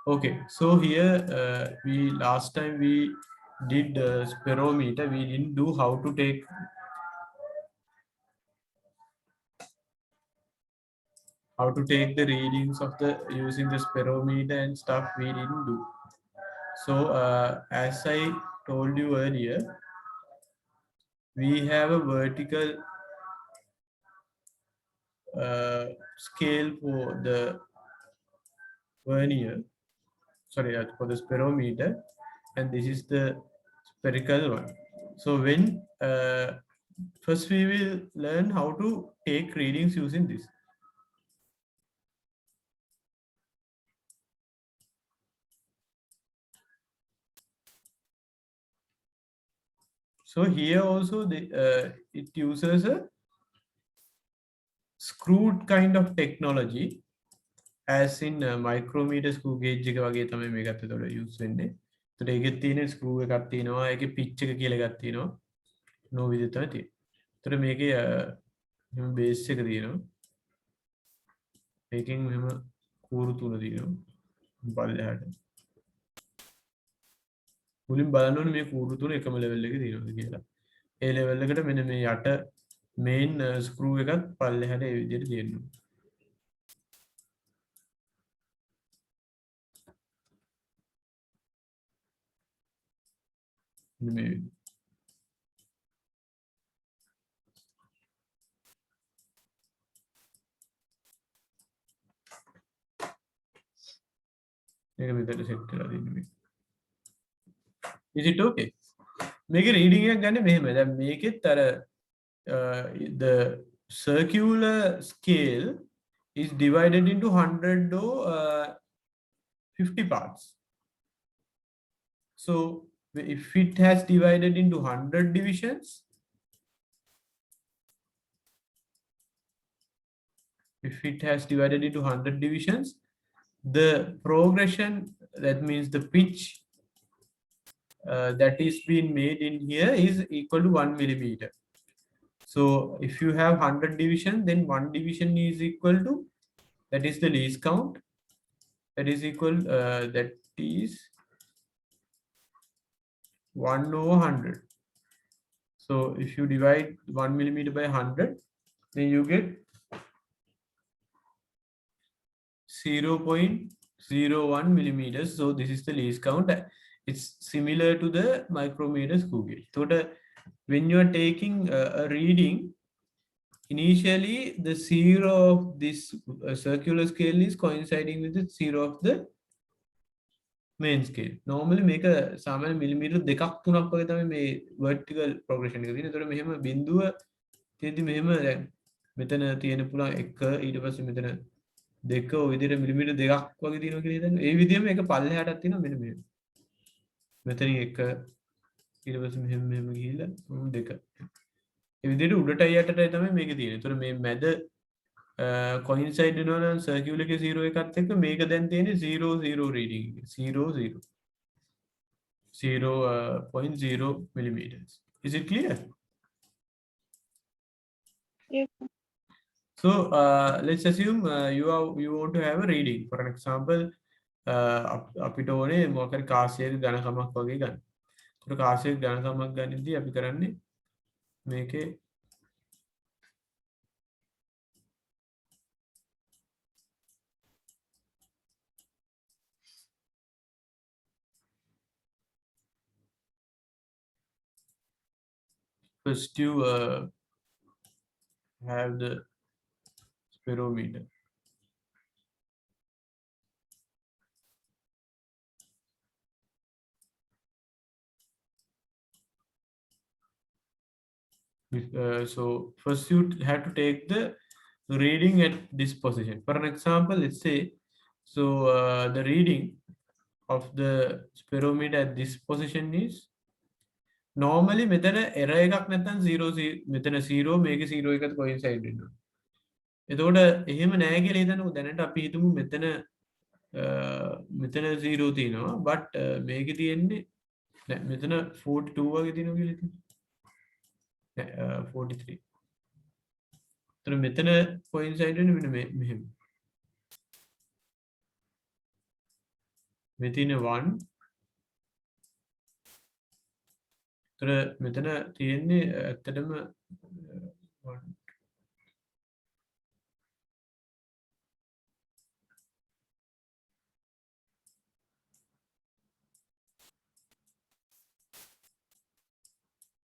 Okay, so here we last time we did spirometer. We didn't do how to take the readings of the using the spirometer and stuff. We didn't do. So as I told you earlier, we have a vertical scale for the vernier, sorry, for the spirometer, and this is the spherical one. So when first we will learn how to take readings using this. So here also it uses a screwed kind of technology, as in micrometer screw gauge එක වගේ තමයි මේකත් එතකොට use වෙන්නේ. ඒතකොට ඒකේ තියෙන screw එකක් තියෙනවා, ඒකේ pitch එක කියලා එකක් තියෙනවා. no විදිහට තමයි තියෙන්නේ. ඒතකොට මේකේ මෙහෙම base එක තියෙනවා. මේකෙන් මෙහෙම කූරු තුන තියෙනවා. පල්ලෙහාට. මුලින් බලන්න ඕනේ මේ කූරු තුන එකම level එකේ තියෙනවද කියලා. ඒ level එකට මෙන්න මේ යට main screw එකත් පල්ලෙහාට ඒ විදිහට තියෙනවා. මේ මේක මෙතන set කරලා දෙන්න මේ. Is it okay? මේකේ reading එකක් ගන්න මෙහෙම. දැන් මේකෙත් අර the circular scale is divided into 100 or 50 parts. So if it has divided into 100 divisions, the progression, that means the pitch that is being made in here is equal to 1 millimeter. So if you have 100 division, then one division is equal to, that is the least count, that is equal that is 1 over 100. So if you divide 1 millimeter by 100, then you get 0.01 millimeters. So this is the least count. It's similar to the micrometer screw gauge. So when you are taking a reading, initially the zero of this circular scale is coinciding with the zero of the main scale. Normally make a සාමාන්‍ය millimeter දෙකක් තුනක් වගේ තමයි මේ vertical progression එක තියෙන්නේ. ඒතකොට මෙහෙම බිඳුව තියෙද්දි මෙහෙම දැන් මෙතන තියෙන පුළුවන් 1 ඊට පස්සේ මෙතන 2 ඔය විදිහට millimeter දෙකක් වගේ තියෙනවා කියලා හිතන්න. ඒ විදිහම එක පල්ලෙහාටත් තියෙනවා මෙන්න මෙහෙම. මෙතනින් 1 ඊට පස්සේ මෙහෙම මෙහෙම ගිහිල්ලා 2. ඒ විදිහට උඩටයි යටටයි තමයි මේක තියෙන්නේ. ඒතකොට මේ මැද coincide වෙනවා නම් circular එකේ 0 එකත් එක්ක මේක දැන් තියෙන්නේ 0 0 reading එක. 0 0 0.0 millimeters. Is it clear? Yes. So let's assume you want to have a reading. For an example, අපිට ඕනේ මොකක් හරි කාසියක ඝනකමක් වගේ ගන්න. ඒකට කාසියක ඝනකමක් ගන්නදී අපි කරන්නේ මේකේ first you have the spirometer. So first you have to take the reading at this position. For an example, let's say, so the reading of the spirometer at this position is normally මෙතන error එකක් නැත්නම් 0 මෙතන 0 මේකේ 0 එකත් coincide වෙනවා. එතකොට එහෙම නැහැ කියලා හිතන්නකො. දැනට අපි හිතමු මෙතන 0 තියෙනවා, but මේකේ තියෙන්නේ මෙතන 42 වගේ තියෙනවා කියලා හිතමු. 43. එතන මෙතන coincide වෙන්නේ මෙන්න මෙහෙම. within a 1. මෙතන තියෙන්නේ ඇත්තටම 1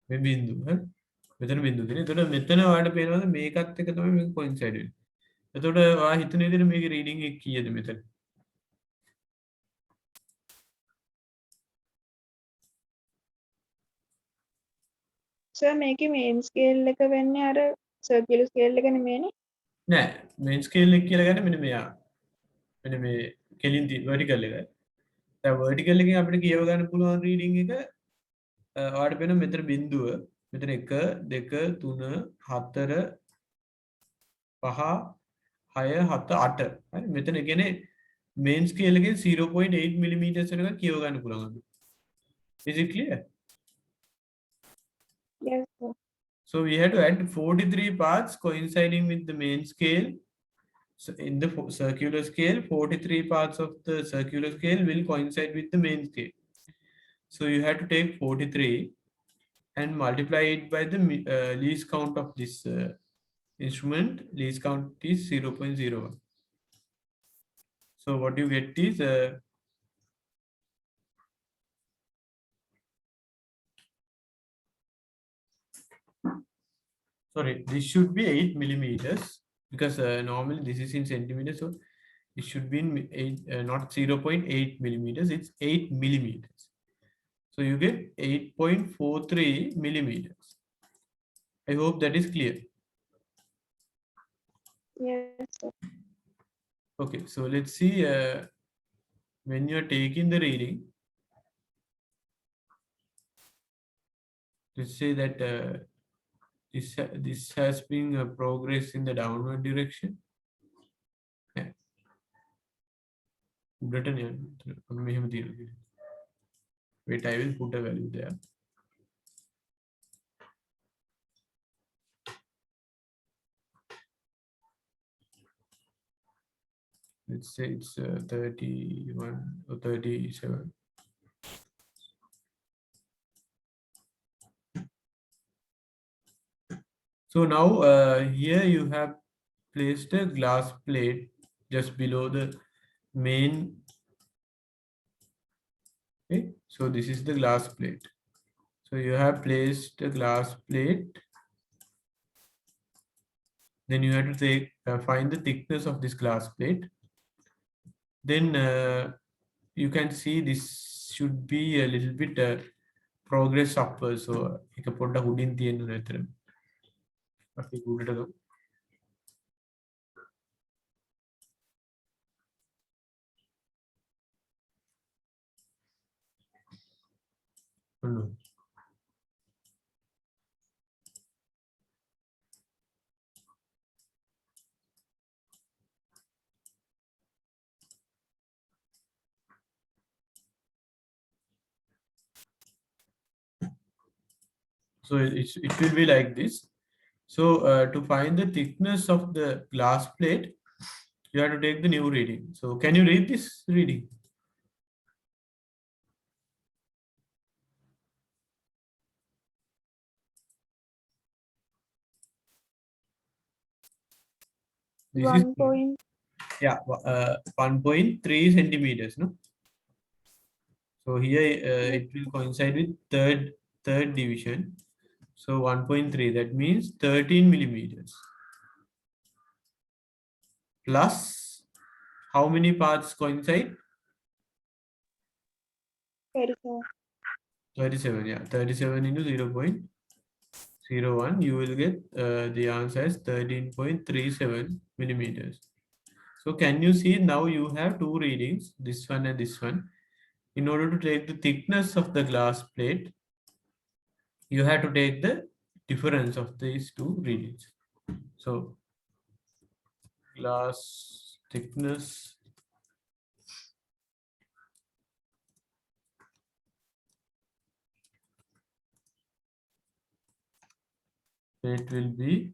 මේ බිඳුව හරි මෙතන බිඳුව තියෙන. එතකොට මෙතන ඔයාලට පේනවාද මේකත් එක තමයි මේක කොයින්සයිඩ් වෙන්නේ. එතකොට ඔයා හිතන විදිහට මේකේ රීඩින් එක කීයද මෙතන? සර් මේකේ මේන් ස්කේල් එක වෙන්නේ අර සර්කියුලර් ස්කේල් එක නෙමෙයිනේ. නෑ මේන් ස්කේල් එක කියලා ගන්න මෙන්න මෙයා. මෙන්න මේ කෙලින් vertical එක. දැන් vertical එකෙන් අපිට කියව ගන්න පුළුවන් රීඩින් එක ඔයාලට පේන මෙතන බිඳුව මෙතන 1 2 3 4 5 6 7 8 හරි මෙතන කියන්නේ මේන් ස්කේල් එකේ 0.8 මිලිමීටර්ස් වෙනකන් කියව ගන්න පුළුවන් අපිට. Is it clear? Yes sir. So we have to add 43 parts coinciding with the main scale. So in the circular scale, 43 parts of the circular scale will coincide with the main scale. So you have to take 43 and multiply it by the least count of this instrument. Least count is 0.01. So what you get is sorry, this should be 8 millimeters because normally this is in centimeters, so it should be in 8, not 0.8 millimeters, it's 8 millimeters. So you get 8.43 millimeters. I hope that is clear. Yes sir. Okay, so let's see when you're taking the reading. Let's say that this has been progress in the downward direction. Yeah. Wait, I will put a value there. Let's say it's 31 or 37. So now here you have placed a glass plate just below the main. Okay, so this is the glass plate. So you have placed a glass plate. Then you have to find the thickness of this glass plate. Then you can see this should be a little bit progress upwards. So you can put the hood in the end. No. So it will be like this. So to find the thickness of the glass plate, you have to take the new reading. So can you read this reading? This 1 is point. yeah 1.3 centimeters, no? So here it will coincide with third division. So 1.3, that means 13 millimeters. Plus how many parts coincide? 37. 37, yeah. 37 into 0.01, you will get the answer as 13.37 millimeters. So can you see now you have two readings, this one and this one. In order to take the thickness of the glass plate, you have to take the difference of these two readings. So glass thickness it will be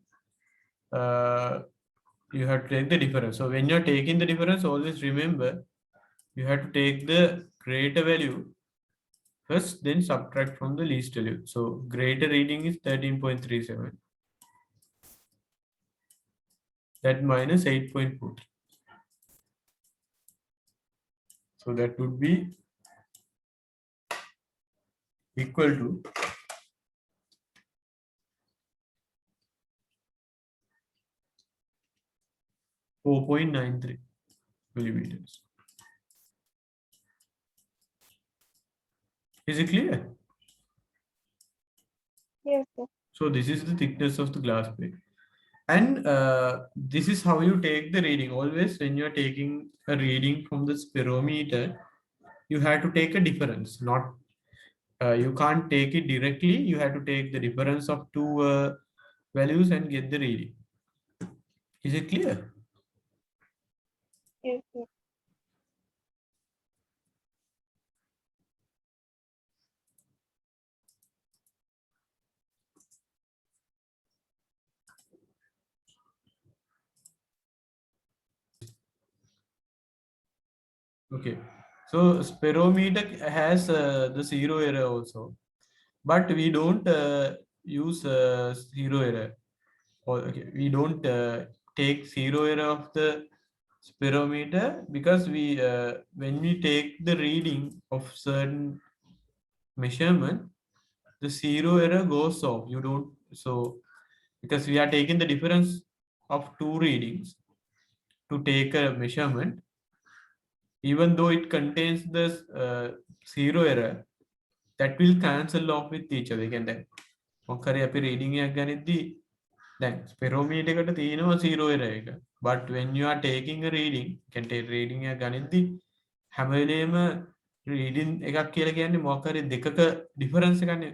you have to take the difference. So when you're taking the difference, always remember you have to take the greater value first, then subtract from the least value. So greater reading is 13.37. That minus 8.4. So that would be equal to 4.93 millimeters. Is it clear? Yes, sir. So this is the thickness of the glass plate. And this is how you take the reading. Always when you are taking a reading from the spirometer, you have to take a difference. Not you can't take it directly. You have to take the difference of two values and get the reading. Is it clear? Yes, sir. Okay. So spirometer has the zero error also, but we don't use zero error. Or okay, we don't take zero error of the spirometer because we when we take the reading of certain measurement, the zero error goes off. You don't so because we are taking the difference of two readings to take a measurement, even though it contains the zero error, that will cancel off with each other. Again, then මොකරි අපි reading එකක් ගනිද්දී දැන් ස්පෙරෝමීටර් එකට තියෙනවා zero error එක. But when you are taking a reading, can take reading එකක් ගනිද්දී හැම වෙලේම reading එකක් කියලා කියන්නේ මොකක් හරි දෙකක difference එකනේ.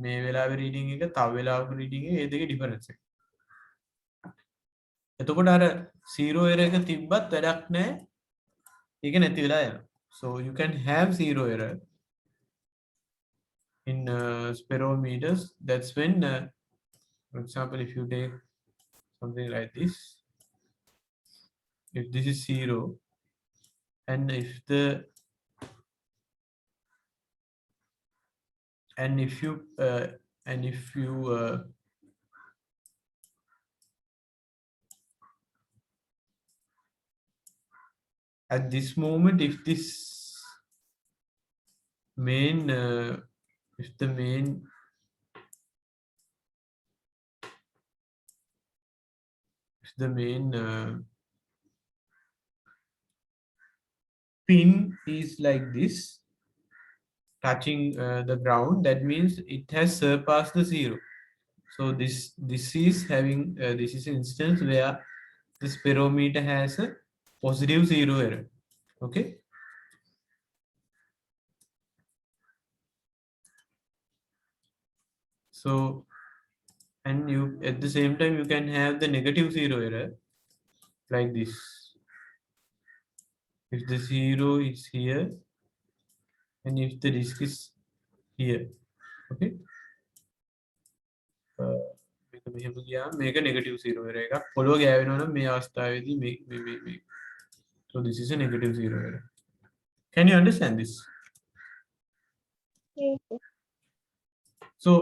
මේ වෙලාවේ reading එක තව වෙලාවක reading එක ඒ දෙකේ difference එක. එතකොට අර zero error එක තිබ්බත් වැඩක් නැහැ. ඒක නැති වෙලා යනවා. So you can have zero error in spirometers. That's when for example, if you take something like this, if this is zero, and if the and if you at this moment, if this main if the main pin is like this touching the ground, that means it has surpassed the zero. So this is having this is an instance where the spirometer has a positive zero error. Okay. So and you at the same time you can have the negative zero error like this. If the zero is here and if the disk is here. Okay. මේක මෙහෙම ගියාම මේක negative zero error එකක්. පොළොව ගෑවෙනවා නම් මේ අවස්ථාවේදී මේ so this is a negative zero error. Can you understand this? Yes, sir. So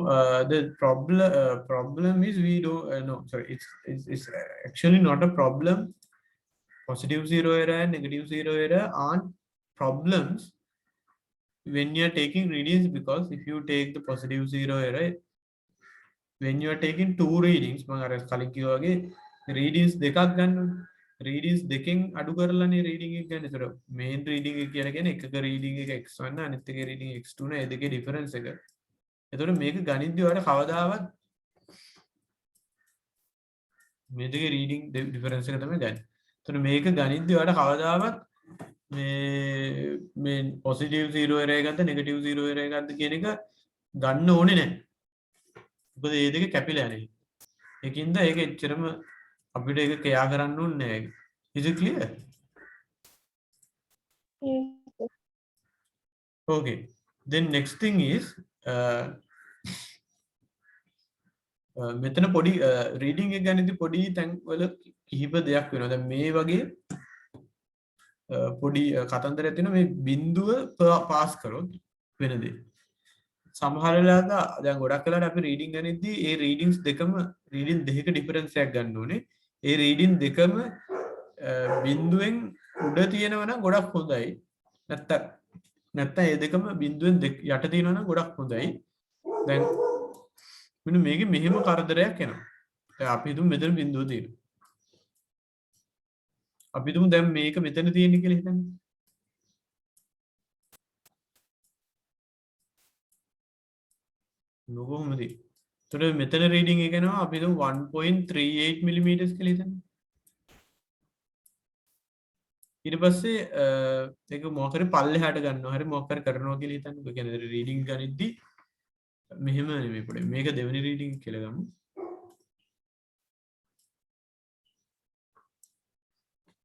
the problem is we don't no sorry it's actually not a problem. Positive zero error and negative zero error aren't problems when you are taking readings, because if you take the positive zero error when you are taking two readings මම අර කලින් කිව්වා වගේ readings දෙකක් ගන්න readings දෙකෙන් අඩු කරලානේ reading එක ගන්න. ඒතර main reading එක කියලා කියන්නේ එකක reading එක x1 අනිත් එකේ reading x2 නේ. ඒ දෙකේ difference එක. ඒතර මේක ගණිද්දී ඔයාලට කවදාවත් මේ දෙකේ reading difference එක තමයි ගන්න. ඒතර මේක ගණිද්දී ඔයාලට කවදාවත් මේ positive zero error එකක්ද negative zero error එකක්ද කියන එක ගන්න ඕනේ නැහැ. මොකද ඒ දෙක කැපිලා යන්නේ. ඒකින්ද ඒක එච්චරම අපිට ඒක කෙයා කරන්න ඕනේ නැහැ. Is it clear? Yes, sir. Okay. Then next thing is මෙතන පොඩි reading එක ගන්නදී පොඩි තැන් වල කිහිප දෙයක් වෙනවා. දැන් මේ වගේ පොඩි කතන්දරයක් තියෙනවා මේ බිඳුව පාස් කරොත් වෙන දේ. සමහර වෙලාවට දැන් ගොඩක් වෙලාවට අපි රීඩින් ගනිද්දී ඒ රීඩින්ග්ස් දෙකම රීඩින් දෙකක ඩිෆරන්ස් එකක් ගන්න ඕනේ. ඒ රීඩින් දෙකම බිඳුවෙන් උඩ තියෙනවා නම් ගොඩක් හොඳයි. නැත්තම් ඒ දෙකම බිඳුවෙන් යට තියෙනවා නම් ගොඩක් හොඳයි. දැන් මෙන්න මේකේ මෙහෙම කරදරයක් එනවා. දැන් අපි හිතමු මෙතන බිඳුව තියෙනවා. අපි හිතමු දැන් මේක මෙතන තියෙන්නේ කියලා හිතන්න. කොහොමද? එතකොට මෙතන රීඩින් එක එනවා අපි හිතමු 1.38 මිලිමීටර්ස් කියලා හිතන්න. ඊට පස්සේ ඒක මොකක් හරි පල්ලෙහාට ගන්නවා හරි මොකක් හරි කරනවා කියලා හිතන්නකෝ. ඒ කියන්නේ රීඩින් ගනිද්දි මෙහෙම නෙමෙයි පොඩේ. මේක දෙවෙනි රීඩින් කියලා ගමු.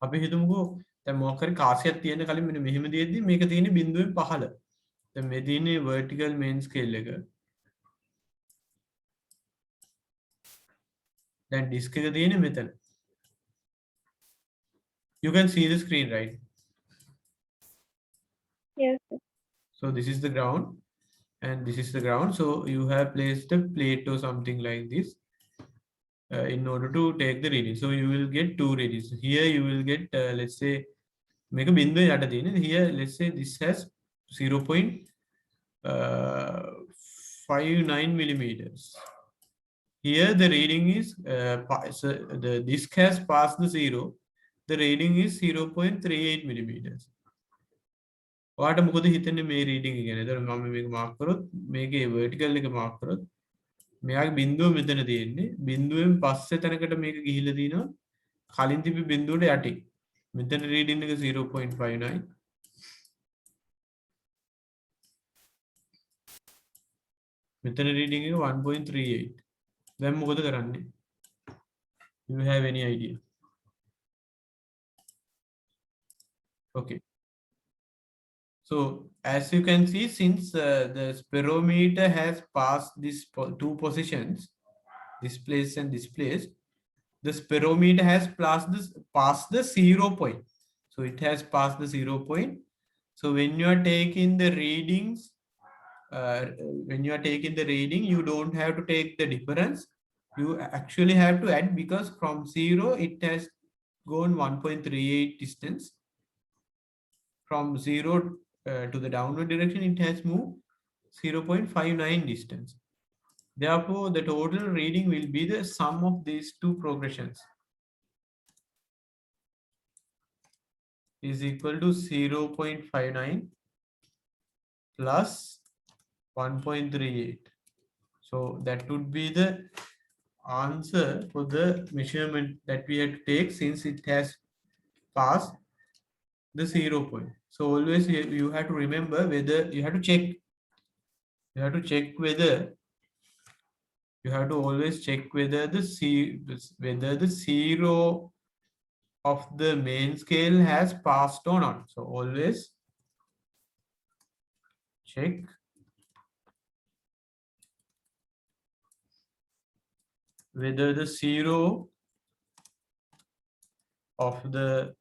අපි හිතමුකෝ දැන් මොකක් හරි කාසියක් තියෙන කලින් මෙන්න මෙහෙම දෙද්දි මේක තියෙන්නේ බිඳුවෙන් පහළ. දැන් මේ තියෙන්නේ vertical main scale එක. දැන් disk එක තියෙන්නේ මෙතන. You can see the screen, right? Yes, sir. So this is the ground and this is the ground. So you have placed a plate or something like this in order to take the reading. So you will get two readings. Here you will get, let's say, make a bindu yata dine. Here, let's say this has 0.59 millimeters. Here the reading is, so the disk has passed the zero. The reading is 0.38 millimeters. ඔයාට මොකද හිතන්නේ මේ reading එක ගැන? ඒතර මම මේක mark කරොත් මේකේ vertical එක මාක් කරොත් මෙයාගේ බිඳුව මෙතන තියෙන්නේ. බිඳුවෙන් පස්සේ තැනකට මේක ගිහිල්ලා තිනවා. කලින් තිබි බිඳුවට යටින්. මෙතන රීඩින් එක 0.59. මෙතන රීඩින් එක 1.38. දැන් මොකද කරන්නේ? You have any idea? Okay. So as you can see, since the spirometer has passed these two positions, this place and this place, the spirometer has passed the 0 point. So it has passed the 0 point. So when you are taking the readings, you don't have to take the difference. You actually have to add, because from 0 it has gone 1.38 distance. From 0 to the downward direction, it has moved 0.59 distance. Therefore, the total reading will be the sum of these two progressions is equal to 0.59 plus 1.38. So that would be the answer for the measurement that we had to take, since it has passed the 0 point. So always you have to remember whether you have to check. You have to check whether you have to always check whether the zero of the main scale has passed or not. So always check whether the zero of the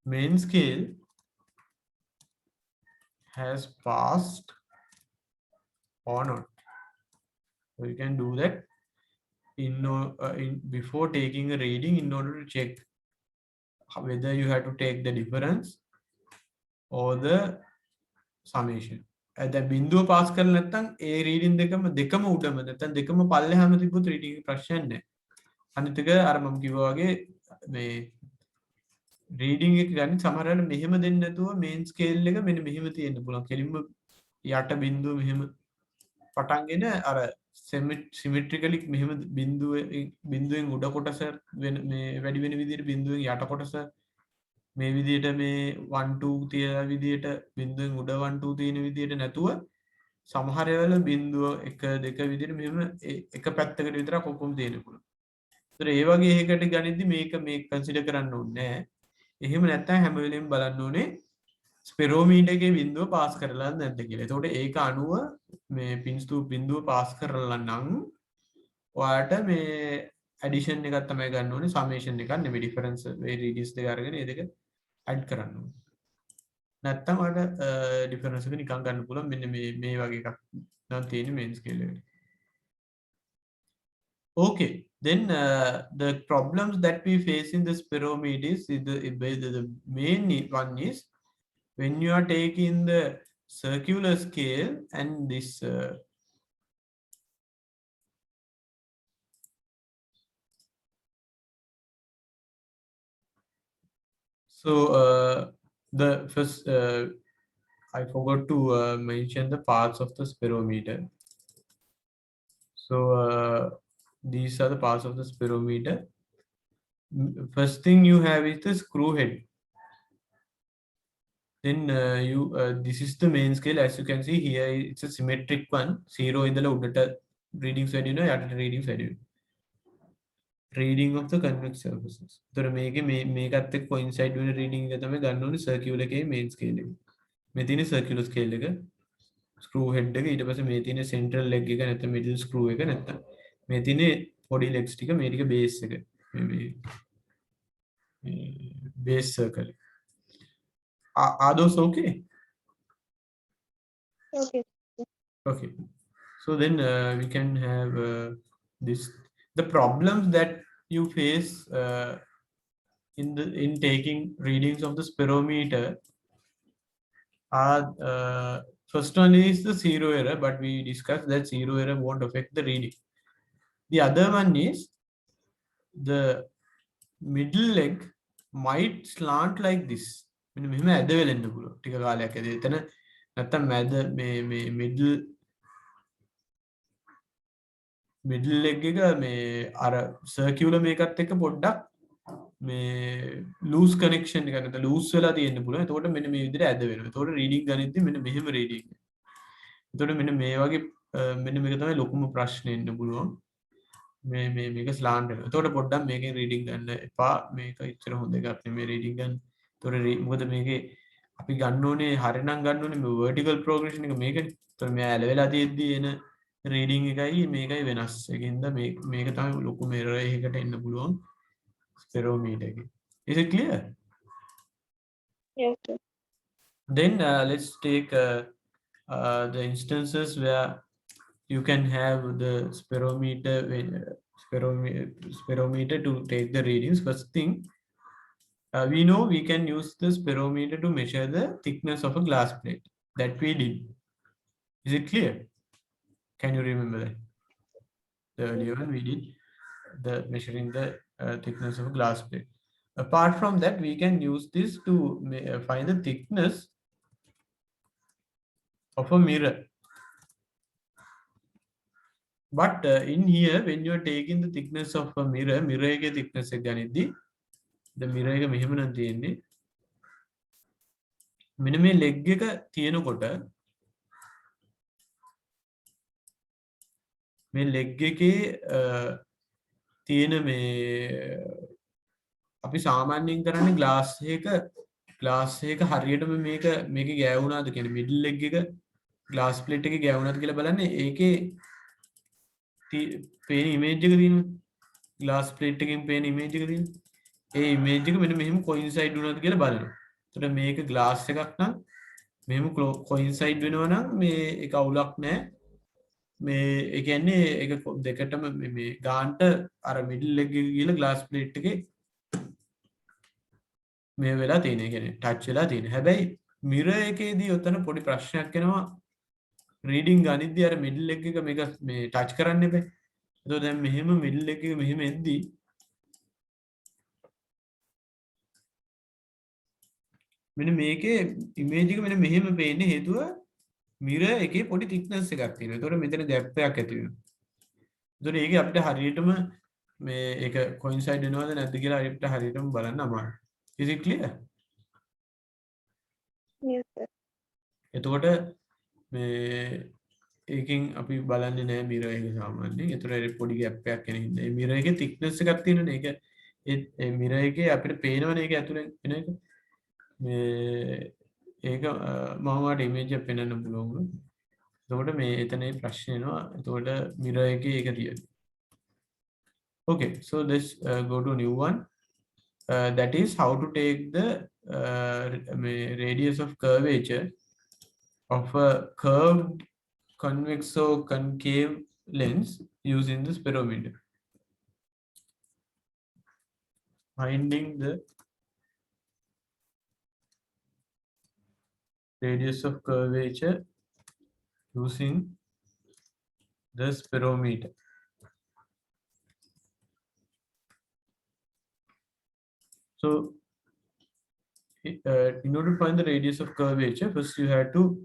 main scale has passed or not. So you can do that before taking a reading, in order to check whether you have to take the difference or the summation. දැන් බිඳුව pass කරලා නැත්නම් ඒ reading දෙකම උඩම නැත්නම් දෙකම පල්ලෙහාම තිබ්බොත් reading ප්‍රශ්නයක් නැහැ. අනිත් එක අර මම කිව්වා වගේ මේ රීඩින් එක ගන්න සමහර වෙලාවට මෙහෙම දෙන්නේ නැතුව මේන් ස්කේල් එක මෙන්න මෙහෙම තියෙන්න පුළුවන්. කෙලින්ම යට බිඳුව මෙහෙම පටන්ගෙන අර සිමෙට්‍රිකලි මෙහෙම බිඳුවෙන් උඩ කොටස මේ වැඩි වෙන විදිහට බිඳුවෙන් යට කොටස මේ විදිහට මේ 1 2 තියන විදිහට බිඳුවෙන් උඩ 1 2 තියෙන විදිහට නැතුව සමහර වෙලාවල බිඳුව 1 2 විදිහට මෙහෙම එක පැත්තකට විතරක් ඔක්කොම තියෙන්න පුළුවන්. ඒතර ඒ වගේ එකකට ගනිද්දි මේක කන්සිඩර් කරන්න ඕනේ නැහැ. එහෙම නැත්නම් හැම වෙලෙම බලන්න ඕනේ ස්පිරෝමීටර් එකේ බිඳුව පාස් කරලා නැද්ද කියලා. එතකොට ඒක අනුව මේ පින්ස්තු බිඳුව පාස් කරලා නම් ඔයාට මේ addition එකක් තමයි ගන්න ඕනේ summation එකක් නෙමෙයි difference radius දෙක අරගෙන ඒ දෙක add කරන්න ඕනේ. නැත්තම් ඔයාලට difference එක නිකන් ගන්න පුළුවන් මෙන්න මේ වගේ එකක් නම් තියෙන්නේ main scale එකට. Okay, then the problems that we face in the spirometers is the main one is when you are taking the circular scale and this so the first I forgot to mention the parts of the spirometer. So these are the parts of the spirometer. First thing you have is the screw head. Then this is the main scale. As you can see here, it's a symmetric one. 0 in the උඩට readings වැඩි වෙනවා යටට readings වැඩි වෙනවා. Reading of the convex surfaces. ඒතර මේකත් එක්ක coincide වෙන reading එක තමයි ගන්න ඕනේ circular එකේ main scale එක. මේ තියෙන circular scale එක screw head එක ඊට පස්සේ මේ තියෙන central leg එක නැත්නම් middle screw එක නැත්නම් මේ තියෙන body legs ටික මේ ටික base එක. මේ base circle. Are those okay? Okay. Okay. So then we can have this. The problems that you face in taking readings of the spirometer are first one is the zero error, but we discussed that zero error won't affect the reading. The other one is the middle leg might slant like this. මෙහෙම ඇද වෙලෙන්න පුළුවන් ටික කාලයක් ඇද. එතන නැත්තම් මැද මේ middle leg එක මේ අර circular මේකත් එක්ක පොඩ්ඩක් මේ loose connection එක නැත්නම් loose වෙලා තියෙන්න පුළුවන්. එතකොට මෙන්න මේ විදිහට ඇද වෙනවා. එතකොට reading ගනිද්දි මෙන්න මෙහෙම reading. එතකොට මෙන්න මේ වගේ මෙන්න මේක තමයි ලොකුම ප්‍රශ්නේ එන්න පුළුවන්. මේක slant වෙනවා. එතකොට පොඩ්ඩක් මේකෙන් reading ගන්න එපා. මේක ඉච්චර හොඳ එකක් නෙමෙයි reading ගන්න. එතකොට මොකද මේකේ අපි ගන්න ඕනේ හරිනම් ගන්න ඕනේ මේ vertical progression එක මේකනේ. එතකොට මෙයා ඇලවෙලා තියෙද්දි එන reading එකයි මේකයි වෙනස්. ඒකින්ද මේක තමයි ලොකුම error එකකට එන්න පුළුවන් spirometer එකේ. Is it clear? Yes, sir. Then let's take the instances where you can have the spirometer to take the readings. First thing, we know we can use the spirometer to measure the thickness of a glass plate. That we did. Is it clear? Can you remember that? The earlier one we did the measuring the thickness of a glass plate. Apart from that, we can use this to find the thickness of a mirror. But in here, when you are taking the thickness of a mirror එකේ thickness එක ගනිද්දි the mirror එක මෙහෙම නම් තියෙන්නේ. මෙන්න මේ leg එක තියෙනකොට මේ leg එකේ තියෙන මේ අපි සාමාන්‍යයෙන් කරන්නේ glass එක හරියටම මේක ගෑවුණාද කියන්නේ middle leg එක glass plate එකේ ගෑවුණාද කියලා බලන්නේ ඒකේ පේන image එක තියෙනවා glass plate එකෙන් පේන image එක තියෙනවා ඒ image එක මෙන්න මෙහෙම coincide වුණාද කියලා බලනවා. එතකොට මේක glass එකක් නම් මෙහෙම coincide වෙනවා නම් මේ ඒක අවුලක් නැහැ. මේ ඒ කියන්නේ ඒක දෙකටම මේ ගාන්ට අර middle leg එක ගිහලා glass plate එකේ මේ වෙලා තියෙන. ඒ කියන්නේ touch වෙලා තියෙන. හැබැයි mirror එකේදී ඔතන පොඩි ප්‍රශ්නයක් එනවා. reading ගනිද්දී අර middle leg එක මේක මේ touch කරන්න එපා. එතකොට දැන් මෙහෙම middle leg එක මෙහෙම එද්දී මෙන්න මේකේ image එක මෙන්න මෙහෙම පේන්නේ හේතුව mirror එකේ පොඩි thickness එකක් තියෙනවා. ඒතකොට මෙතන gap එකක් ඇති වෙනවා. ඒතකොට ඒක අපිට හරියටම මේ ඒක coincide වෙනවද නැද්ද කියලා අපිට හරියටම බලන්න අමාරුයි. Is it clear? Yes, sir. එතකොට මේ ඒකෙන් අපි බලන්නේ නැහැ mirror එක සාමාන්‍යයෙන්. ඒතකොට පොඩි gap එකක් එන හින්දා. මේ mirror එකේ thickness එකක් තියෙනනේ. ඒක ඒ mirror එකේ අපිට පේනවනේ ඒක ඇතුලෙන් එන එක. මේ ඒක මම ඔයාලට image එක පෙන්වන්න පුළුවන්. එතකොට මේ එතන ප්‍රශ්න එනවා. එතකොට mirror එකේ ඒක තියෙනවා. Okay, so let's go to new one. That is how to take the radius of curvature of a curved convex or concave lens using the sperometer. Finding the radius of curvature using the sperometer. So, in order to find the radius of curvature, first you have to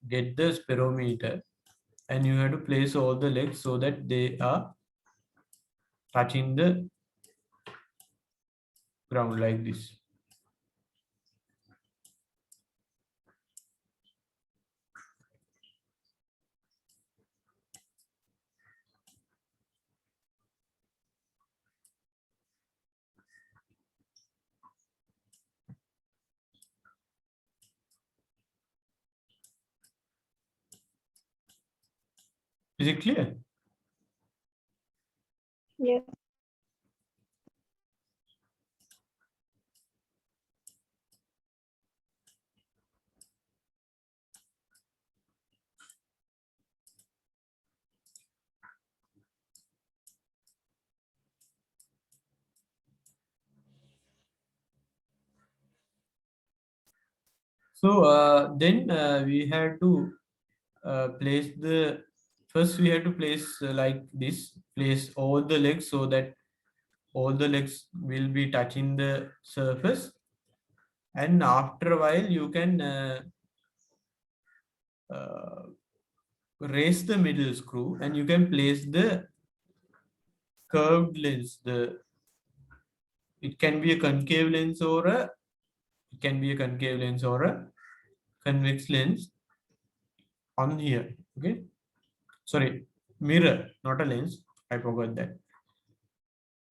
get the sperometer and you have to place all the legs so that they are touching the ground like this. Is it clear? Yes. So then we had to place the first we had to place like this, place all the legs so that all the legs will be touching the surface, and after a while you can uh, raise the middle screw and you can place the curved lens. The it can be a concave lens or a it can be a concave lens or a convex lens on here. Okay, sorry, mirror, not a lens. I forgot that.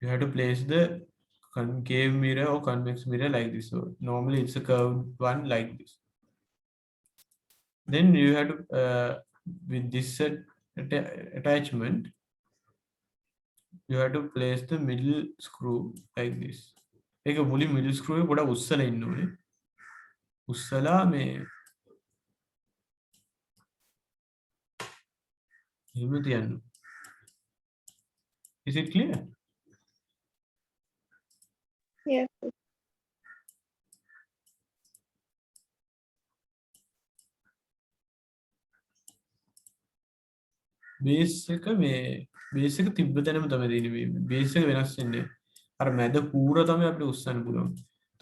You have to place the concave mirror or convex mirror like this. So normally it's a curved one like this. Then you have to with this attachment you have to place the middle screw like this. ඒක මුලින් middle screw එක පොඩක් උස්සලා ඉන්න ඕනේ. උස්සලා මේ එහෙම තියන්න. Is it clear? Yes. Base එක මේ බේස් එක තිබ්බ තැනම තමයි තියෙන්නේ. මේ බේස් එක වෙනස් වෙන්නේ. අර මැද කූර තමයි අපිට උස්සන්න පුළුවන්.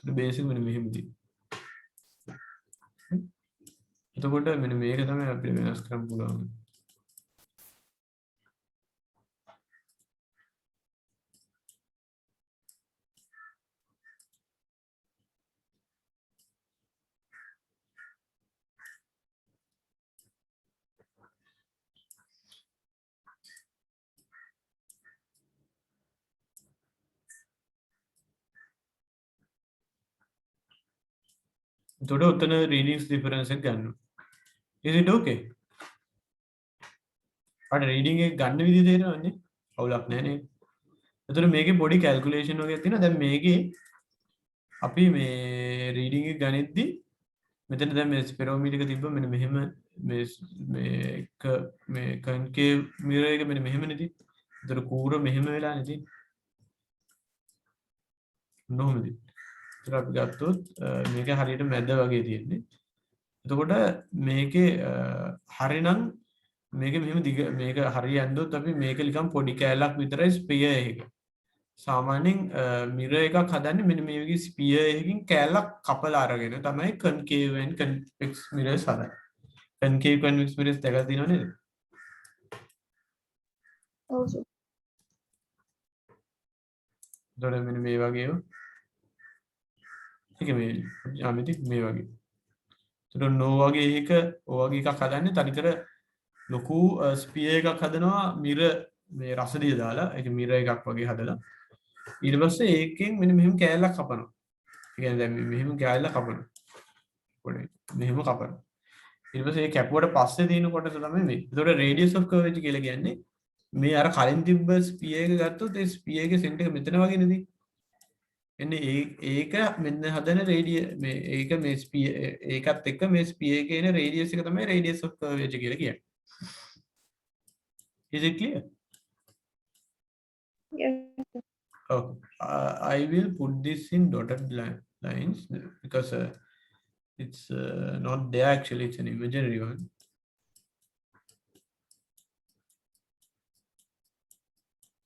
ඒත් බේස් එක මෙන්න මෙහෙම තියෙන්නේ. එතකොට මෙන්න මේක තමයි අපිට වෙනස් කරන්න පුළුවන්. එතකොට උතන readings difference එක ගන්නවා. Is it okay? අර reading එක ගන්න විදිහ තේරෙනවනේ. අවුලක් නැහැ නේද? එතකොට මේකේ පොඩි calculation වගේක් තියෙනවා. දැන් මේකේ අපි මේ reading එක ගනිද්දි මෙතන දැන් මේ ස්පෙරෝමීටර් එක තිබ්බ මෙන්න මෙහෙම මේ concave mirror එක මෙන්න මෙහෙමනේ තියෙන්නේ. එතකොට කූර මෙහෙම වෙලානේ තියෙන්නේ. නොහොමද? එතකොට අපි ගත්තොත් මේක හරියට මැද වගේ තියෙන්නේ. එතකොට මේකේ හරිනම් මේක මෙහෙම දිග මේක හරිය ඇන්දොත් අපි මේක නිකන් පොඩි කෑල්ලක් විතරයි ස්පියර් එක. සාමාන්‍යයෙන් මිරර් එකක් හදන්නේ මෙන්න මේ වගේ ස්පියර් එකකින් කෑල්ලක් කපලා අරගෙන තමයි concave and convex mirrors හදන්නේ. concave convex mirrors දැකලා තියෙනව නේද? ඔව් සර්. එතකොට මෙන්න මේ වගේ ඒවා. ඒක මේ ජ්‍යාමිති මේ වගේ. එතකොට නෝ වගේ එක ඔය වගේ එකක් හදන්නේ තනිකර ලොකු ස්පියර් එකක් හදනවා මිරර් මේ රසදිය දාලා ඒක මිරර් එකක් වගේ හදලා ඊට පස්සේ ඒකෙන් මෙන්න මෙහෙම කෑල්ලක් කපනවා. ඒ කියන්නේ දැන් මෙහෙම කෑල්ලක් කපනවා. පොඩි මෙහෙම කපනවා. ඊට පස්සේ මේ කැපුවට පස්සේ තියෙන කොටස තමයි මේ. ඒතකොට radius of curvature කියලා කියන්නේ මේ අර කලින් තිබ්බ ස්පියර් එක ගත්තොත් ඒ ස්පියර් එකේ සෙන්ටර් එක මෙතන වගේ නෙදී. එන්නේ ඒක මෙන්න හදන රේඩිය මේ ඒක මේ ස්පියර් ඒකත් එක්ක මේ ස්පියර් එකේ එන රේඩියස් එක තමයි radius of curvature කියලා කියන්නේ. Is it clear? Yes. Okay. I will put this in dotted lines because it's not there actually, it's an imaginary one.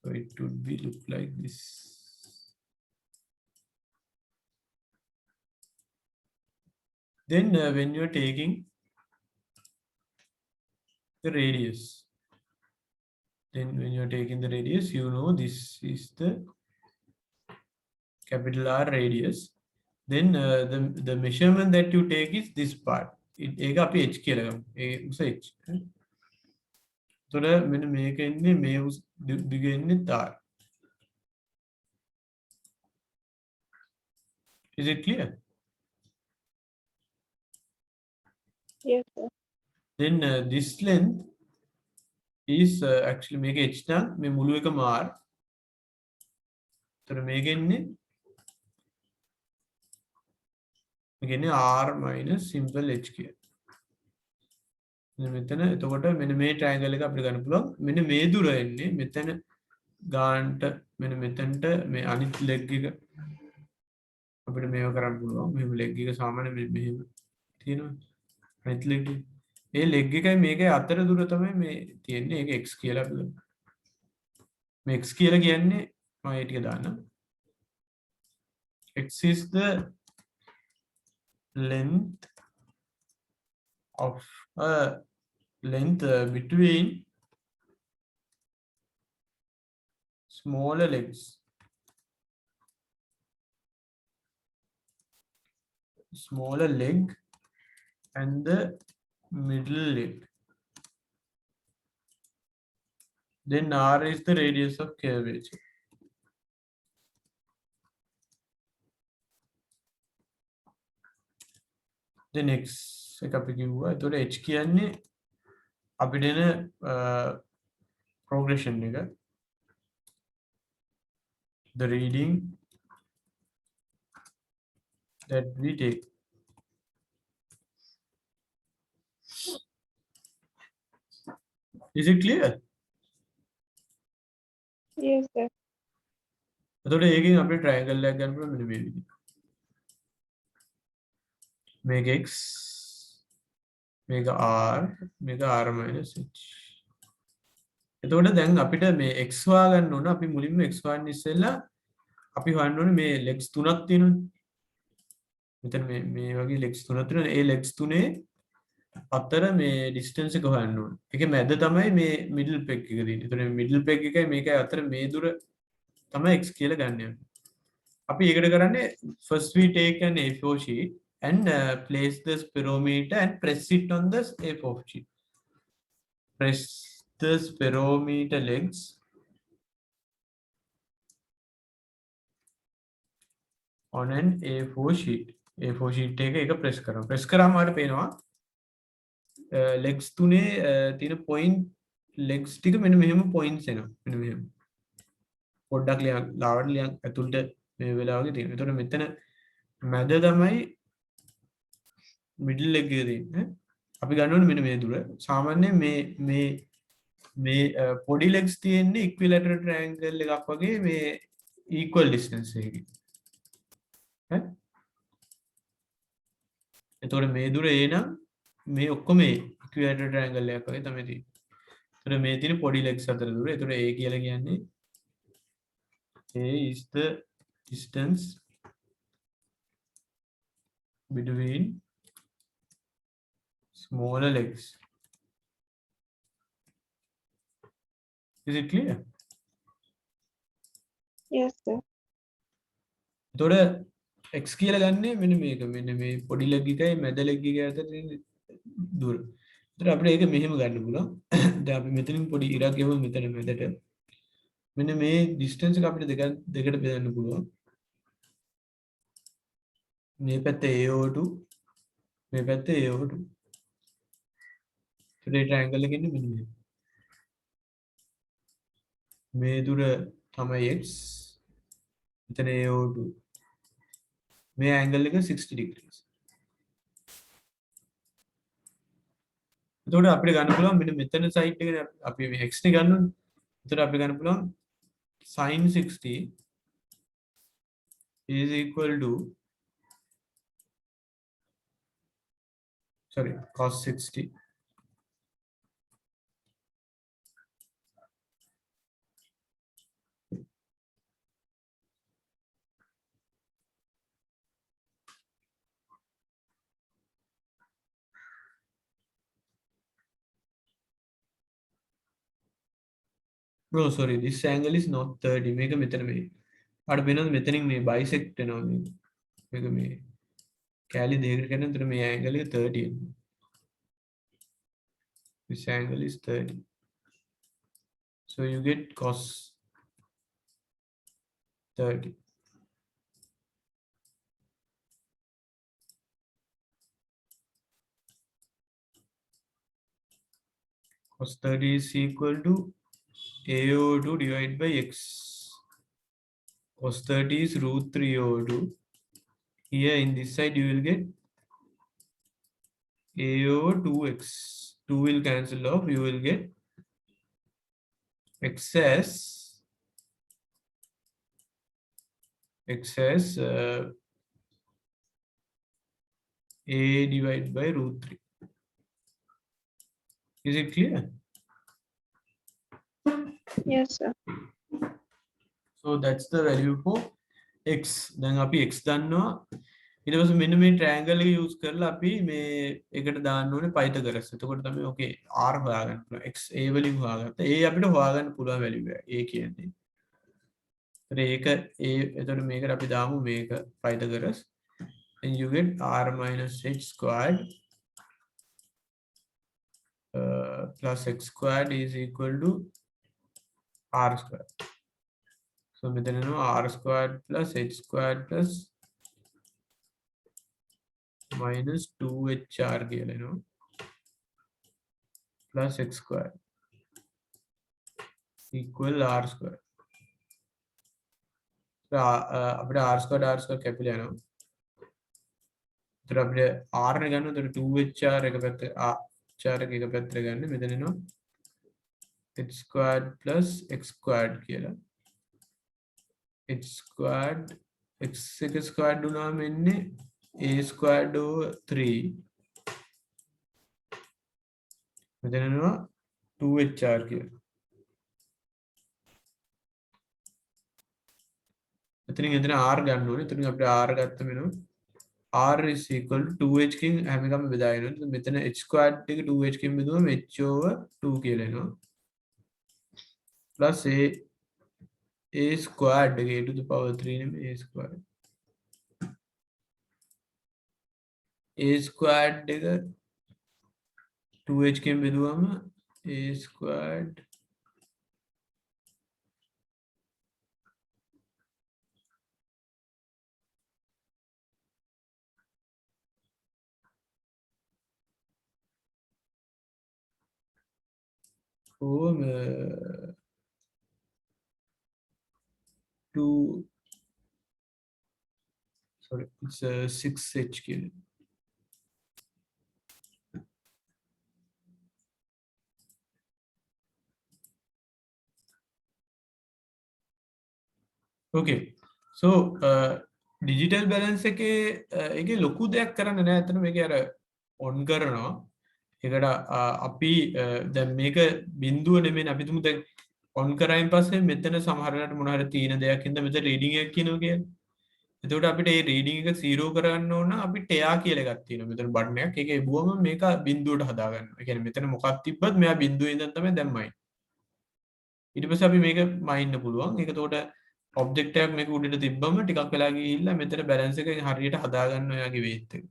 So it would be look like this. Then when you're taking the radius, you know this is the capital R radius. Then the measurement that you take is this part. ඒක අපි h කියලා ගමු. ඒ උස h. එතකොට මෙන්න මේක ඉන්නේ මේ උස දිග ඉන්නේ R. Is it clear? Yes, sir. Then this length is actually මේක h නම් මේ මුළු එකම R. එතකොට මේක ඉන්නේ R minus simple h කියලා. මෙතන එතකොට මෙන්න මේ triangle එක අපිට ගන්න පුළුවන්. මෙන්න මේ දුර එන්නේ මෙතන ගානට මෙන්න මෙතනට මේ අනිත් leg එක අපිට මේව කරන්න පුළුවන්. මෙහෙම leg එක සාමාන්‍ය මෙහෙම තියෙනවා. අනිත් leg එක. ඒ leg එකයි මේකයි අතර දුර තමයි මේ තියෙන්නේ. ඒක x කියලා අපි ගමු. මේ x කියලා කියන්නේ මම ඒ ටික දාන්නම්. X is the length of length between smaller legs. Smaller leg and the middle leg. Then R is the radius of curvature. The next එක අපි කිව්වා. එතකොට h කියන්නේ අපිට එන progression එක. The reading that we take. Is it clear? Yes, sir. එතකොට ඒකෙන් අපිට triangle එකක් ගන්න පුළුවන් මෙන්න මේ විදිහට. මේක x මේක r මේක r minus h. එතකොට දැන් අපිට මේ x හොයාගන්න ඕන. අපි මුලින්ම x හොයන්න ඉස්සෙල්ලා අපි හොයන්න ඕනේ මේ legs තුනක් තියෙනවනේ. මෙතන මේ වගේ legs තුනක් තියෙනවා. ඒ legs තුනේ අතර මේ distance එක හොයන්න ඕනේ. ඒකේ මැද තමයි මේ middle peg එක තියෙන්නේ. එතකොට මේ middle peg එකයි මේකයි අතර මේ දුර තමයි x කියලා ගන්න යන්නේ. අපි ඒකට කරන්නේ first we take an A4 sheet and place the spirometer and press it on the A4 sheet. Press the spirometer legs on an A4 sheet. A4 sheet එක press කරනවා. press කරාම ආට පේනවා legs තුනේ තියෙන point legs ටික මෙන්න මෙහෙම points එනවා. මෙන්න මෙහෙම. පොඩ්ඩක් ලියන්න ලාවට ලියන්න ඇතුළට මේ වෙලාවගේ තියෙනවා. එතකොට මෙතන මැද තමයි middle leg එක තියෙන්නේ. අපි ගන්න ඕනේ මෙන්න මේ දුර. සාමාන්‍යයෙන් මේ පොඩි legs තියෙන්නේ equilateral triangle එකක් වගේ මේ equal distance එකකින්. ඈ එතකොට මේ දුර a නම් මේ ඔක්කොම equilateral triangle එකක් වගේ තමයි තියෙන්නේ. එතකොට මේ තියෙන පොඩි legs අතර දුර. එතකොට a කියලා කියන්නේ a is the distance between smaller legs. Is it clear? Yes, sir. එතකොට x කියලා ගන්නේ මෙන්න මේක. මෙන්න මේ පොඩි leg එකයි මැද leg එකයි අතර තියෙන දුර. එතකොට අපිට ඒක මෙහෙම ගන්න පුළුවන්. දැන් අපි මෙතනින් පොඩි ඉරක් ගෙවමු මෙතන මැදට. මෙන්න මේ distance එක අපිට දෙකට බෙදන්න පුළුවන්. මේ පැත්තේ AO2 මේ පැත්තේ AO2. මේ triangle එකේ ඉන්නේ මෙන්න මෙහෙම. මේ දුර තමයි x. මෙතන AO2. මේ angle එක 60 degrees. එතකොට අපිට ගන්න පුළුවන් මෙන්න මෙතන side එක අපි මේ x නේ ගන්න ඕනේ. එතකොට අපිට ගන්න පුළුවන් sin 60 is equal to cos 60 no sorry this angle is not 30 මේක මෙතන මේ අර වෙනද මෙතනින් මේ bisect වෙනවා මේක මේ කැලි දෙකකට කරන උතර මේ angle එක 30 එනවා. This angle is 30. So you get cos 30. Cos 30 is equal to AO2 divided by x. Cos 30 is root 3 AO2. Here in this side you will get AO2x. 2 will cancel off. You will get x as A divided by root 3. Is it clear? Yes, sir. So that's the value for x. දැන් අපි x දන්නවා. ඊට පස්සේ මෙන්න මේ triangle එක use කරලා අපි මේ එකට දාන්න ඕනේ Pythagoras. එතකොට තමයි okay r හොයාගන්න පුළුවන්. x a වලින් හොයාගත්තා. a අපිට හොයාගන්න පුළුවන් value එක. a කියන්නේ. ඒක a එතකොට මේකට අපි දාමු මේක Pythagoras. And you get r minus h squared plus x squared is equal to r squared. So මෙතන එනවා r squared plus h squared plus minus 2hr කියලා එනවා plus x squared equal r squared. So අපිට r squared කැපිලා යනවා. එතකොට අපිට r නේ ගන්න. එතකොට 2hr එක පැත්තට hr එක පැත්තට ගන්න. මෙතන එනවා h squared plus x squared කියලා. h squared x එක squared වුණාම එන්නේ a squared over 3. මෙතන එනවා 2hr කියලා. එතනින් r ගන්න ඕනේ. එතනින් අපිට r ගත්තම එනවා r is equal to 2h කින් හැම එකම බෙදා ගන්නවා. මෙතන h squared එක 2h කින් බෙදුවම h over 2 කියලා එනවා. plus a squared එක a to the power 3 නෙමෙයි a squared. a squared එක 2h කින් බෙදුවම a squared over 2 sorry it's 6h කියලා. okay so digital balance එකේ ලොකු දෙයක් කරන්න නෑ. අතන මේක අර on කරනවා. ඒකට අපි දැන් මේක බිඳුව නෙමෙයි අපි තුමු දැන් on කරායින් පස්සේ මෙතන සමහර වෙලාවට මොන හරි තියෙන දෙයක් හින්දා මෙතන reading එකක් කියනවා කියන්නේ. එතකොට අපිට මේ reading එක 0 කරගන්න ඕන අපි tear කියලා එකක් තියෙනවා. මෙතන බටන් එකක්. ඒක එබුවම මේක බිඳුවට හදා ගන්නවා. ඒ කියන්නේ මෙතන මොකක් තිබ්බත් මෙයා බිඳුවේ ඉඳන් තමයි දැම්මයි. ඊට පස්සේ අපි මේක මයින්න පුළුවන්. ඒක එතකොට ඔබ්ජෙක්ට් එකක් මේක උඩට තිබ්බම ටිකක් වෙලා ගිහිල්ලා මෙතන බැලන්ස් එක හරියට හදා ගන්න ඔයාගේ වේත් එක.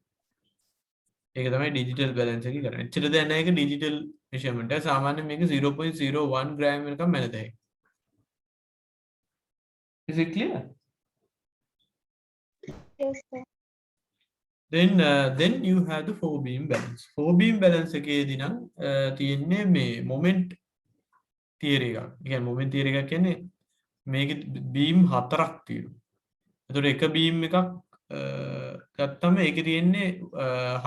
ඒක තමයි ඩිජිටල් බැලන්ස් එක කරන්නේ. එච්චර දැන් නැහැ ඒක ඩිජිටල් මෙෂර්මන්ට් එක. සාමාන්‍යයෙන් මේක 0.01 ග්‍රෑම් වෙනකම් මැනතයි. Is it clear? Yes, sir. then you have the four beam balance. Four beam balance එකේදී නම් තියෙන්නේ මේ moment theory එකක්. ඒ කියන්නේ moment theory එකක් කියන්නේ මේකේ beam හතරක් තියෙනවා. එතකොට එක beam එකක් ගත්තම ඒකේ තියෙන්නේ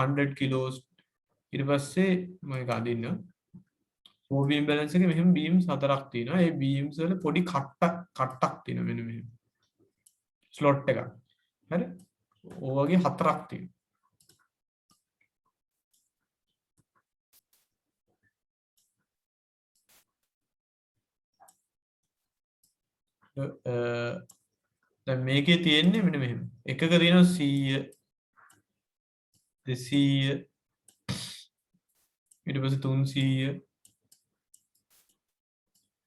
100 kilos ඊට පස්සේ මම ඒක අඳින්න. four beam balance එකේ මෙහෙම beams හතරක් තියෙනවා. ඒ beams වල පොඩි කට්ටක් තියෙනවා මෙන්න මෙහෙම. slot එකක්. හරි? ඔය වගේ හතරක් තියෙනවා. දැන් මේකේ තියෙන්නේ මෙන්න මෙහෙම. එකක තියෙනවා 100 200 ඊට පස්සේ 300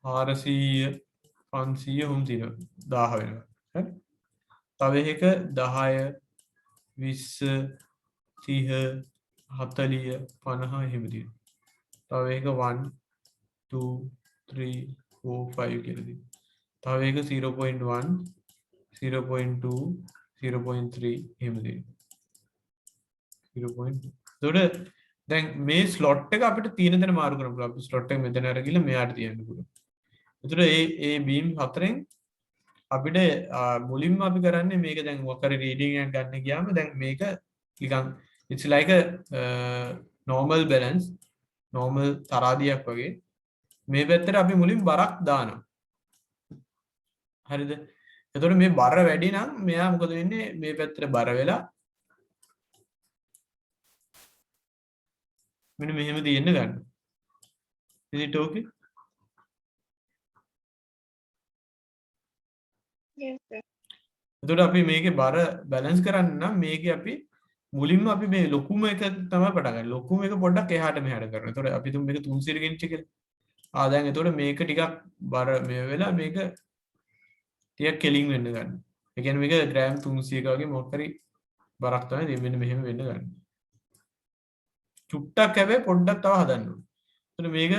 400 500 හුම් තියෙනවා 1000 වෙනවා. හරි? තව එකක 10 20 30 40 50 එහෙම තියෙනවා. තව එක 1 2 3 4 5 කියලා තියෙනවා. තව එක 0.1 0.2 0.3 එහෙම තියෙනවා. 0.2. එතකොට දැන් මේ ස්ලොට් එක අපිට තියෙන තැන මාරු කරන්න පුළුවන්. අපි ස්ලොට් එක මෙතන අරගෙන මෙයාට තියන්න පුළුවන්. එතකොට ඒ බීම් හතරෙන් අපිට මුලින්ම අපි කරන්නේ මේක දැන් මොකක් හරි රීඩින් එකක් ගන්න ගියාම දැන් මේක නිකන් it's like a normal balance normal තරාදියක් වගේ මේ පැත්තට අපි මුලින් බරක් දානවා. හරිද? එතකොට මේ බර වැඩි නම් මෙයා මොකද වෙන්නේ මේ පැත්තට බර වෙලා මෙන්න මෙහෙම තියෙන්න ගන්න. Is it okay? Yes, sir. එතකොට අපි මේකේ බර බැලන්ස් කරන්න නම් මේකේ අපි මුලින්ම අපි මේ ලොකුම එක තමයි පටන් ගන්න. ලොකුම එක පොඩ්ඩක් එහාට මෙහාට කරනවා. එතකොට අපි තුන් මේක 300 ගෙනිච්ච කියලා. දැන් එතකොට මේක ටිකක් බර මේ වෙලා මේක ටිකක් කෙලින් වෙන්න ගන්න. ඒ කියන්නේ මේක ග්‍රෑම් 300ක වගේ මොකක් හරි බරක් තමයි මෙන්න මෙහෙම වෙන්න ගන්න. චුට්ටක් හැබැයි පොඩ්ඩක් තව හදන්න ඕනේ. එතකොට මේක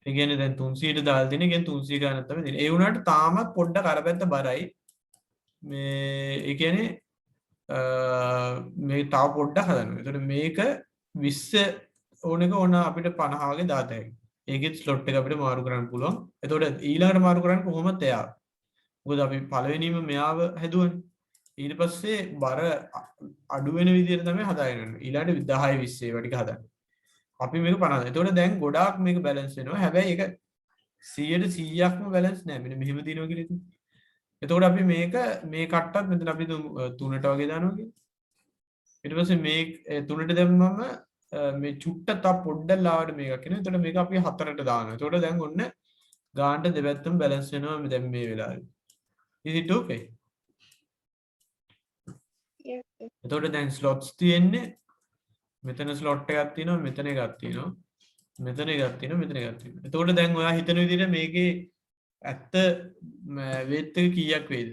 ඒ කියන්නේ දැන් 300ට දාලා තියෙන කියන්නේ 300 ගණන් තමයි තියෙන්නේ. ඒ වුණාට තාමත් පොඩ්ඩක් අර පැත්ත බරයි. මේ ඒ කියන්නේ මේ තව පොඩ්ඩක් හදන්න. එතකොට මේක 20 ඕනක ඕන අපිට 50 වගේ දාත හැකියි. ඒකෙත් ස්ලොට් එක අපිට මාරු කරන්න පුළුවන්. එතකොට ඊළඟට මාරු කරන්න කොහොමද එයා? මොකද අපි පළවෙනිම මෙයාව හැදුවනේ. ඊට පස්සේ බර අඩු වෙන විදිහට තමයි හදාගෙන යන්නේ. ඊළඟට 10 20 ඒවා ටික හදන්න. අපි මේක 50. එතකොට දැන් ගොඩාක් මේක බැලන්ස් වෙනවා. හැබැයි ඒක 100%ක්ම බැලන්ස් නෑ. මෙන්න මෙහෙම තියෙනවා කියලා ඉතින්. එතකොට අපි මේක මේ කට්ටත් මෙතන අපි 3ට වගේ දානවා කියලා. ඊට පස්සේ මේ 3ට දැම්මම මේ චුට්ට තව පොඩ්ඩක් ලාවට මේකක් එනවා. එතකොට මේක අපි 4ට දානවා. එතකොට දැන් ඔන්න ගානට දෙපැත්තම බැලන්ස් වෙනවා දැන් මේ වෙලාවේ. Is it okay? Yes, sir. එතකොට දැන් ස්ලොට්ස් තියෙන්නේ මෙතන ස්ලොට් එකක් තියෙනවා මෙතන එකක් තියෙනවා මෙතන එකක් තියෙනවා මෙතන එකක් තියෙනවා. එතකොට දැන් ඔයා හිතන විදිහට මේකේ ඇත්ත වේත් එක කීයක් වේද?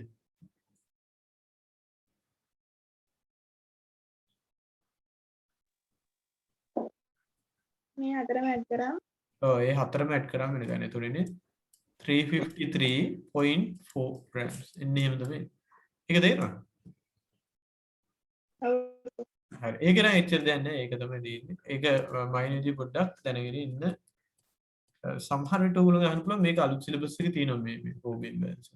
මේ හතරම ඇඩ් කරාම ඔව් ඒ හතරම ඇඩ් කරාම වෙන ගන්න. එතකොට ඉන්නේ 353.4 grams. එන්නේ එහෙම තමයි. ඒක තේරෙනවද? ඔව්. හරි. ඒක නෑ එච්චර දෙයක් නෑ. ඒක තමයි තියෙන්නේ. ඒක මයිනේජි පොඩ්ඩක් දැනගෙන ඉන්න. සමහර විට ඔයගොල්ලෝ අහන්න පුළුවන් මේක අලුත් සිලබස් එකේ තියෙනවා මේ ඕබින් බෑන්ස්.